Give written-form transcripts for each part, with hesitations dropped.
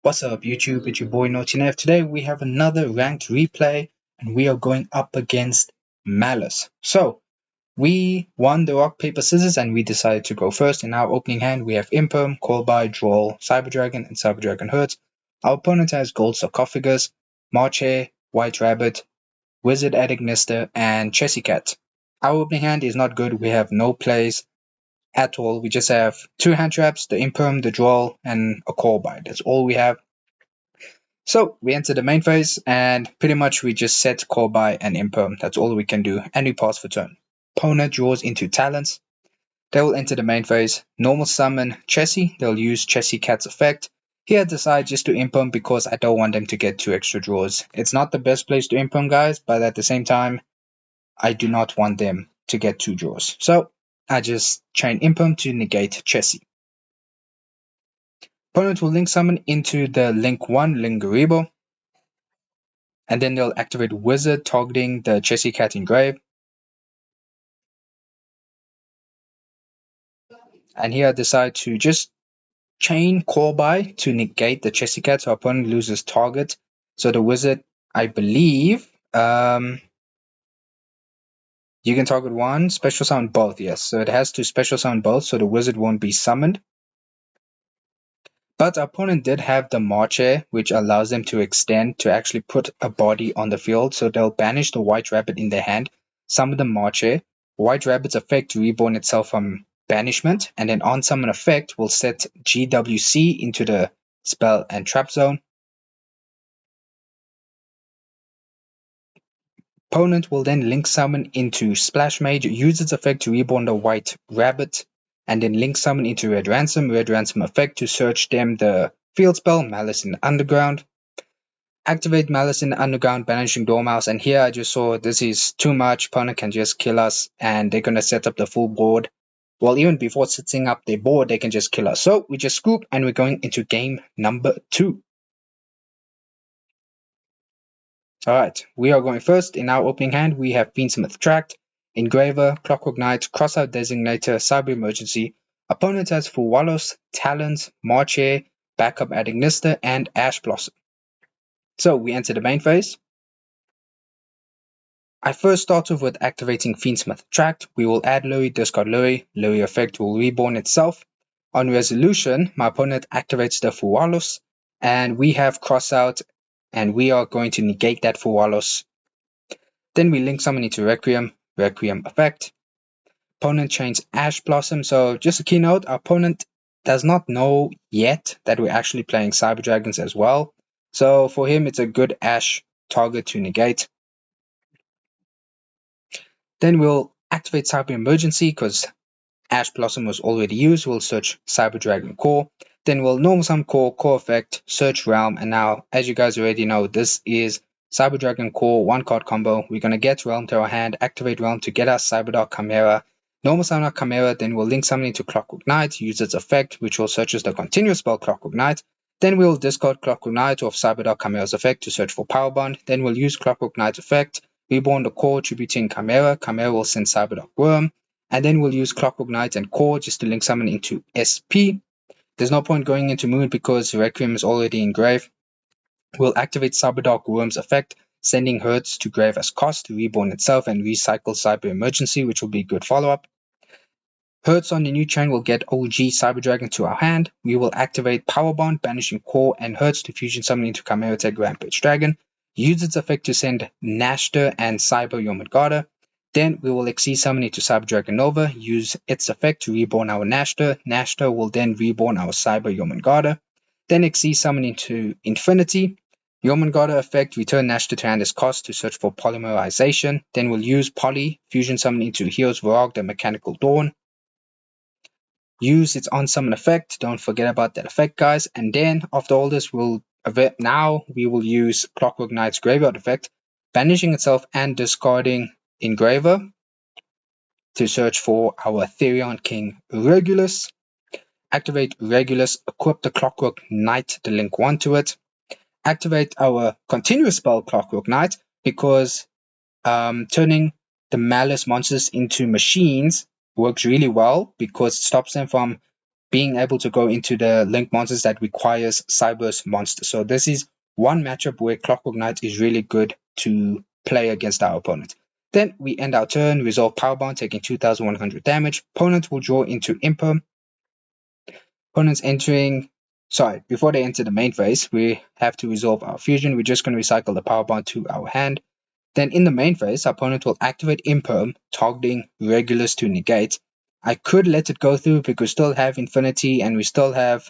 What's up YouTube, it's your boy NaughtyNev. Today we have another ranked replay and we are going up against Maliss. So we won the rock, paper, scissors and we decided to go first. In our opening hand we have Imperm, Callby, Drawl, Cyberdragon and Cyberdragon Hurts. Our opponent has Gold Sarcophagus, Marche, White Rabbit, Wizard at Ignister and Chessy Cat. Our opening hand is not good, we have no plays at all. We just have two hand traps, the Imperm, the Drawl and a Callby. That's all we have. So we enter the main phase and pretty much we just set Callby and Imperm. That's all we can do and we pass for turn. Opponent draws into Talents. They will enter the main phase. Normal summon Chessy. They'll use Chessy Cat's effect. Here I decide just to Imperm because I don't want them to get 2 extra draws. It's not the best place to Imperm guys, but at the same time I do not want them to get 2 draws. So I just chain Imperm to negate Chessy. Opponent will link summon into the link 1 Lingaribo. And then they'll activate Wizard targeting the Chessy Cat in grave. And here I decide to just chain Callby to negate the Chessy Cat so opponent loses target. So the Wizard, I believe, you can target one, special summon both, yes. So it has to special summon both so the Wizard won't be summoned. But our opponent did have the Marche, which allows them to extend to actually put a body on the field. So they'll banish the White Rabbit in their hand, summon the Marche. White Rabbit's effect to reborn itself from banishment, and then on summon effect will set GWC into the spell and trap zone. Opponent will then link summon into Splash Mage, use its effect to reborn the White Rabbit, and then link summon into Red Ransom effect to search them the field spell, Maliss in the Underground. Activate Maliss in the Underground, banishing Dormouse, and here I just saw this is too much, opponent can just kill us, and they're gonna set up the full board. Well, even before setting up their board, they can just kill us. So we just scoop, and we're going into game number 2. Alright, we are going first. In our opening hand, we have Fiendsmith Tract, Engraver, Clockwork Knight, Crossout Designator, Cyber Emergency. Opponent has Fuwalos, Talons, Marche, Backup at Ignister, and Ash Blossom. So we enter the main phase. I first start off with activating Fiendsmith Tract. We will add Lowy, discard Lowy. Lowy effect will reborn itself. On resolution, my opponent activates the Fuwalos, and we have Crossout, and we are going to negate that Fuwalos. Then we link summon into Requiem effect. Opponent chains Ash Blossom. So just a keynote, our opponent does not know yet that we're actually playing Cyber Dragons as well. So for him, it's a good Ash target to negate. Then we'll activate Cyber Emergency because Ash Blossom was already used. We'll search Cyber Dragon Core. Then we'll normal summon Core effect, search Realm, and now, as you guys already know, this is Cyber Dragon Core 1-card combo. We're going to get Realm to our hand, activate Realm to get our Cyberdark Chimera, normal summon our Chimera, then we'll link summon into Clockwork Knight, use its effect, which will search as the continuous spell Clockwork Knight. Then we'll discard Clockwork Knight off Cyberdark Chimera's effect to search for Power Bond. Then we'll use Clockwork Knight's effect, reborn the Core, tributing Chimera. Chimera will send Cyberdark Worm. And then we'll use Clockwork Knight and Core just to link summon into SP. There's no point going into Moon because Requiem is already in grave. We'll activate Cyberdark Worm's effect, sending Hurts to grave as cost to reborn itself and recycle Cyber Emergency, which will be a good follow-up. Hurts on the new chain will get OG Cyber Dragon to our hand. We will activate Power Bond, banishing Core and Hurts to fusion summon into Chimera Tech Rampage Dragon. Use its effect to send Nashter and Cyber Yomengarda. Then we will Exceed summon into Cyber Dragon Nova, use its effect to reborn our Nashter. Nashter will then reborn our Cyber Yomengarda. Then Exceed summon into Infinity. Yomengarda effect, return Nashter to hand as cost to search for Polymerization. Then we'll use Poly, fusion summon into Hero's Varag, the Mechanical Dawn. Use its on summon effect, don't forget about that effect guys. And then after all this, we will use Clockwork Knight's Graveyard effect, banishing itself and discarding Engraver to search for our Therion King Regulus. Activate Regulus, equip the Clockwork Knight, the link 1 to it. Activate our continuous spell Clockwork Knight because turning the Maliss monsters into machines works really well because it stops them from being able to go into the link monsters that requires cyberse monsters. So this is one matchup where Clockwork Knight is really good to play against our opponent. Then we end our turn, resolve Powerbomb, taking 2100 damage. Opponent will draw into Imperm. Opponents entering, sorry, before they enter the main phase, we have to resolve our fusion. We're just going to recycle the Powerbomb to our hand. Then in the main phase, our opponent will activate Imperm, targeting Regulus to negate. I could let it go through because we still have Infinity and we still have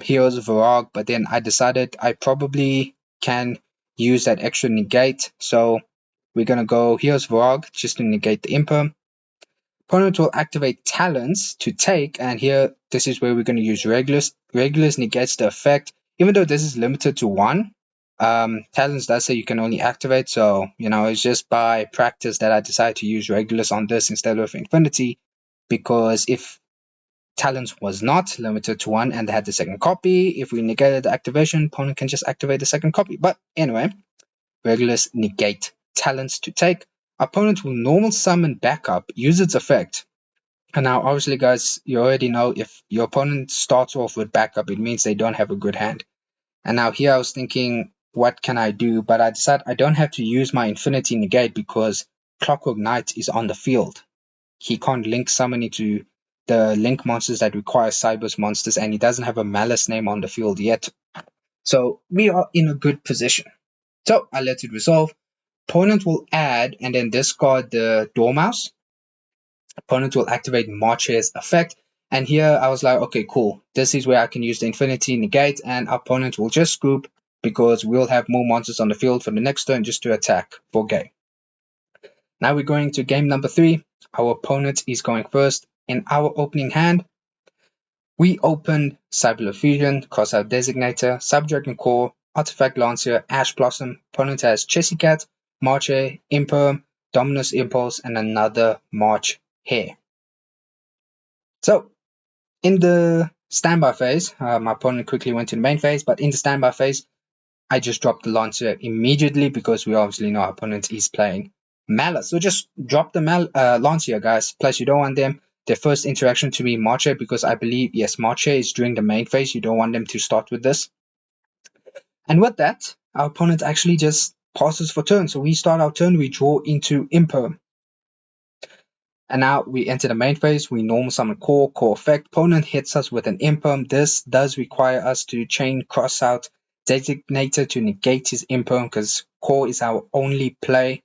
Heroes of Varag, but then I decided I probably can use that extra negate. So we're going to go Heroes of Varag just to negate the Imperm. Opponent will activate Talons to take, and here this is where we're going to use Regulus. Regulus negates the effect, even though this is limited to one. Talons does say you can only activate, so it's just by practice that I decided to use Regulus on this instead of Infinity, because if Talons was not limited to one and they had the second copy, if we negated the activation, opponent can just activate the second copy. But anyway, Regulus negate Talons to take. Opponent will normal summon backup, use its effect. And now, obviously, guys, you already know if your opponent starts off with backup, it means they don't have a good hand. And now here I was thinking, what can I do? But I decided I don't have to use my Infinity Negate because Clockwork Knight is on the field. He can't link summon into the link monsters that require cyberse monsters, and he doesn't have a Maliss name on the field yet. So we are in a good position. So I let it resolve. Opponent will add and then discard the Dormouse. Opponent will activate Marcher's effect. And here I was like, okay, cool. This is where I can use the Infinity Negate, and opponent will just scoop because we'll have more monsters on the field for the next turn just to attack for game. Now we're going to game number 3. Our opponent is going first. In our opening hand, we opened Cyber Fusion, cast our Designator, Cyber Dragon Core, Artifact Lancier, Ash Blossom. Opponent has Chessy Cat, Marcher, Imperm, Dominus Impulse, and another March Hare. So, in the standby phase, my opponent quickly went to the main phase, but in the standby phase, I just dropped the Lancier immediately because we obviously know our opponent is playing Maliss. So just drop the Lancier, guys. Plus, you don't want them, their first interaction to be Marcher, because I believe, yes, Marcher is during the main phase. You don't want them to start with this. And with that, our opponent actually just passes for turn. So we start our turn, we draw into Imperm. And now we enter the main phase, we normal summon core effect. Opponent hits us with an Imperm. This does require us to chain cross out Designator to negate his Imperm because core is our only play.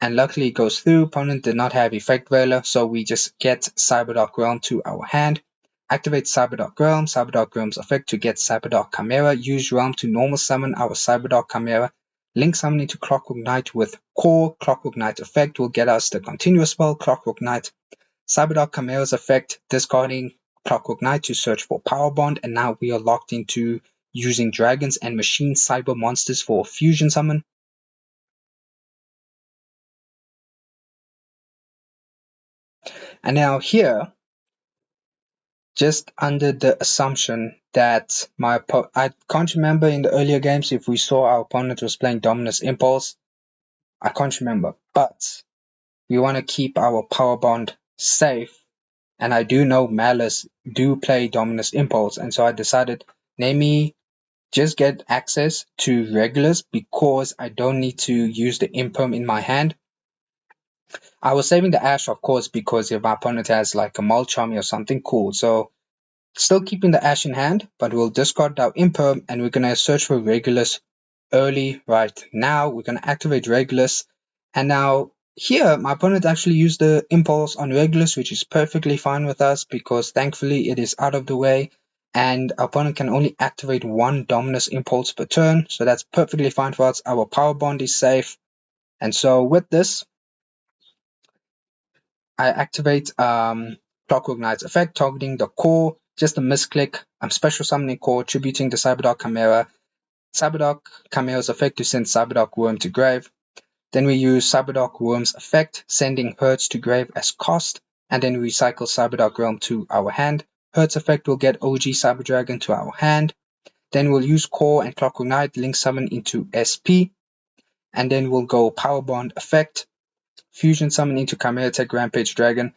And luckily it goes through. Opponent did not have Effect Veiler, so we just get Cyberdark Realm to our hand. Activate Cyberdark Realm, Cyberdark Realm's effect to get Cyberdark Chimera. Use Realm to normal summon our Cyberdark Chimera. Link summon into Clockwork Knight with core. Clockwork Knight effect will get us the continuous spell, Clockwork Knight. Cyberdark Chimera's effect, discarding Clockwork Knight to search for Power Bond, and now we are locked into using dragons and machine cyber monsters for fusion summon. And now here, just under the assumption that I can't remember in the earlier games if we saw our opponent was playing Dominus Impulse. I can't remember, but we want to keep our Power Bond safe. And I do know Maliss do play Dominus Impulse, and so I decided, let me just get access to Regulus because I don't need to use the Imperm in my hand. I was saving the Ash, of course, because if my opponent has like a Molchami or something, cool. So still keeping the Ash in hand, but we'll discard our Imperm and we're going to search for Regulus early right now. We're going to activate Regulus, and now here my opponent actually used the Impulse on Regulus, which is perfectly fine with us because thankfully it is out of the way, and our opponent can only activate one Dominus Impulse per turn, so that's perfectly fine for us. Our Power Bond is safe, and so with this I activate Clockwork Knight's effect, targeting the core, just a misclick. I'm special summoning core, tributing the Cyberdark Chimera. Cyberdark Chimera's effect to send Cyberdark Worm to grave. Then we use Cyberdark Worm's effect, sending Hertz to grave as cost, and then we recycle Cyberdark Realm to our hand. Hertz effect will get OG Cyber Dragon to our hand. Then we'll use Core and Clockwork Knight, link summon into SP, and then we'll go Power Bond effect, fusion summon into Chimera Tech Rampage Dragon.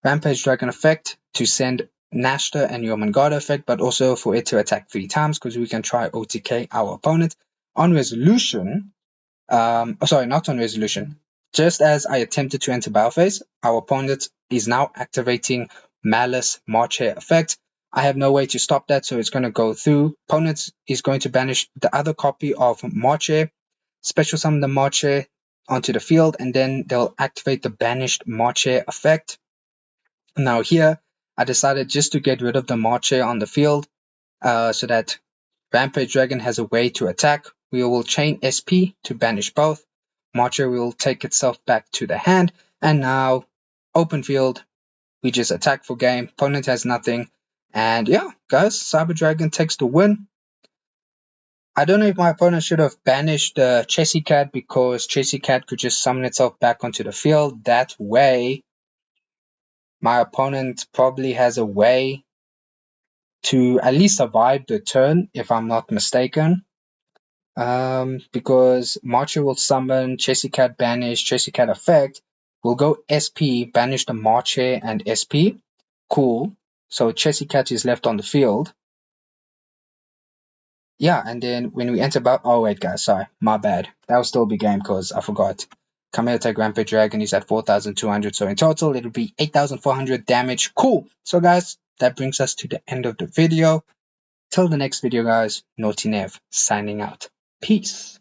Rampage Dragon effect to send Nashter and Jormungandr effect, but also for it to attack 3 times, because we can try OTK our opponent. On resolution, sorry, not on resolution. Just as I attempted to enter battle phase, our opponent is now activating Maliss March Hare effect. I have no way to stop that, so it's going to go through. Opponent is going to banish the other copy of March Hare, special summon the March Hare onto the field, and then they'll activate the banished March Hare effect. Now here, I decided just to get rid of the March Hare on the field, so that Rampage Dragon has a way to attack. We will chain SP to banish both. March Hare will take itself back to the hand, and now open field, we just attack for game. Opponent has nothing, and yeah, guys, Cyber Dragon takes the win. I don't know if my opponent should have banished the Chessy Cat, because Chessy Cat could just summon itself back onto the field. That way, my opponent probably has a way to at least survive the turn, if I'm not mistaken. Because March Hare will summon, Chessy Cat banish, Chessy Cat effect, will go SP, banish the March Hare and SP. Cool. So Chessy Cat is left on the field. Yeah, and then when we enter battle, oh wait guys, sorry, my bad. That will still be game because I forgot. Come here, attack Rampage Dragon is at 4,200, so in total it'll be 8,400 damage. Cool. So guys, that brings us to the end of the video. Till the next video guys, Naughty Nev signing out. Peace.